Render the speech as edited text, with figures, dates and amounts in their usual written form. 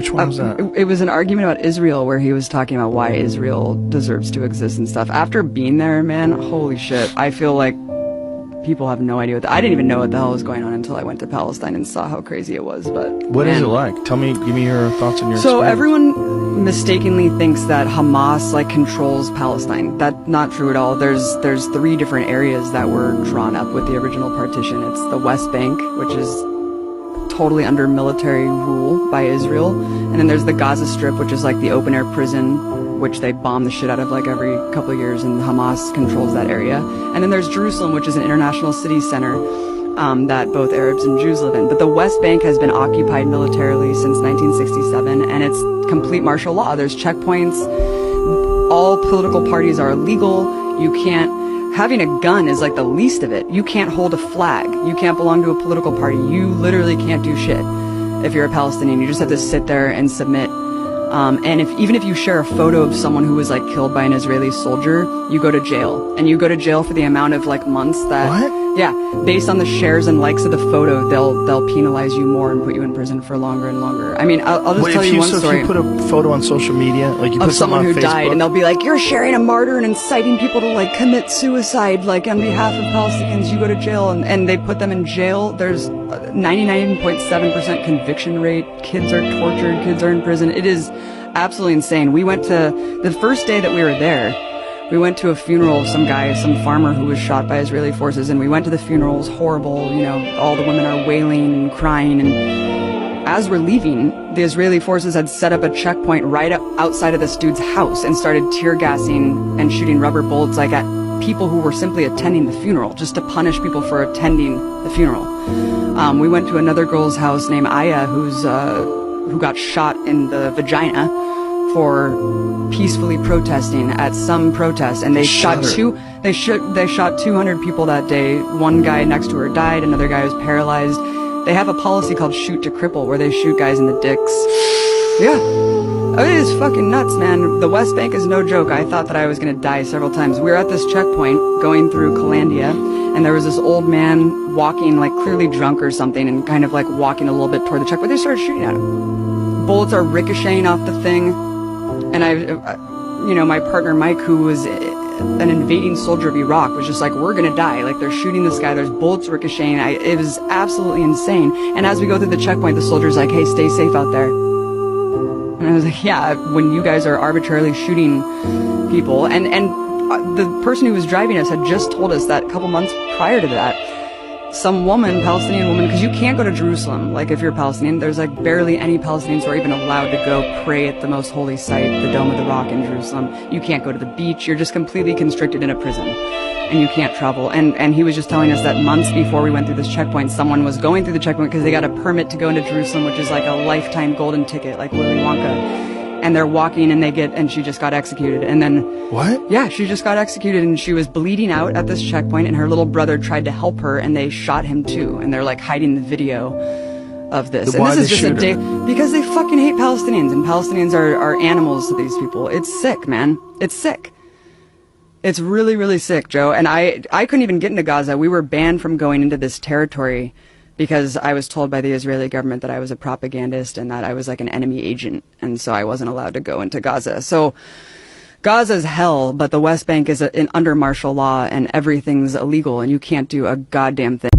Which one was that? It was an argument about Israel where he was talking about why Israel deserves to exist and stuff. After being there, man, holy shit, I feel like people have no idea I didn't even know what the hell was going on until I went to Palestine and saw how crazy it was. But what is it like? Give me your thoughts on your So experience. everyone mistakenly thinks that Hamas like controls Palestine. That's not true at all. There's 3 different areas that were drawn up with the original partition. It's the West Bank, which is totally under military rule by Israel, and then there's the Gaza Strip, which is like the open air prison, which they bomb the shit out of like every couple of years, and Hamas controls that area. And then there's Jerusalem, which is an international city center that both Arabs and Jews live in. But the West Bank has been occupied militarily since 1967, and it's complete martial law. There's checkpoints. All political parties are illegal. You can't. Having a gun is like the least of it. You can't hold a flag. You can't belong to a political party. You literally can't do shit if you're a Palestinian. You just have to sit there and submit. And even if you share a photo of someone who was like killed by an Israeli soldier, you go to jail. And you go to jail for the amount of like months that... What? Yeah, based on the shares and likes of the photo, they'll penalize you more and put you in prison for longer and longer. I mean, I'll just tell you one story. If you put a photo on social media, like you put of someone who on Facebook, died, and they'll be like, "You're sharing a martyr and inciting people to like commit suicide, like on behalf of Palestinians, you go to jail," and they put them in jail. There's 99.7% conviction rate. Kids are tortured. Kids are in prison. It is absolutely insane. We went to the first day that we were there. We went to a funeral of some guy, some farmer who was shot by Israeli forces, and we went to the funeral. It was horrible. You know, all the women are wailing and crying, and as we're leaving, the Israeli forces had set up a checkpoint right outside of this dude's house and started tear gassing and shooting rubber bullets like at people who were simply attending the funeral, just to punish people for attending the funeral. We went to another girl's house named Aya, who got shot in the vagina for peacefully protesting at some protest, and they shot 200 people that day. One guy next to her died, another guy was paralyzed. They have a policy called shoot to cripple, where they shoot guys in the dicks. Yeah. It is fucking nuts, man. The West Bank is no joke. I thought that I was gonna die several times. We were at this checkpoint going through Calandia, and there was this old man walking, like clearly drunk or something, and kind of like walking a little bit toward the checkpoint. They started shooting at him. Bullets are ricocheting off the thing. And my partner Mike, who was an invading soldier of Iraq, was just like, "We're gonna die. Like, they're shooting this guy. There's bullets ricocheting." It was absolutely insane. And as we go through the checkpoint, the soldier's like, "Hey, stay safe out there." And I was like, "Yeah, when you guys are arbitrarily shooting people." And the person who was driving us had just told us that a couple months prior to that, some woman, Palestinian woman, because you can't go to Jerusalem, like if you're Palestinian, there's like barely any Palestinians who are even allowed to go pray at the most holy site, the Dome of the Rock in Jerusalem. You can't go to the beach. You're just completely constricted in a prison, and you can't travel. And he was just telling us that months before we went through this checkpoint, someone was going through the checkpoint because they got a permit to go into Jerusalem, which is like a lifetime golden ticket, like Willy Wonka. And they're walking, and she just got executed. And then... What? Yeah, she just got executed, and she was bleeding out at this checkpoint, and her little brother tried to help her, and they shot him too. And they're like hiding the video of this. Why and this is they just a day because they fucking hate Palestinians, and Palestinians are animals to these people. It's sick, man. It's sick. It's really, really sick, Joe. And I couldn't even get into Gaza. We were banned from going into this territory because I was told by the Israeli government that I was a propagandist and that I was like an enemy agent, and so I wasn't allowed to go into Gaza. So Gaza's hell, but the West Bank is under martial law, and everything's illegal, and you can't do a goddamn thing.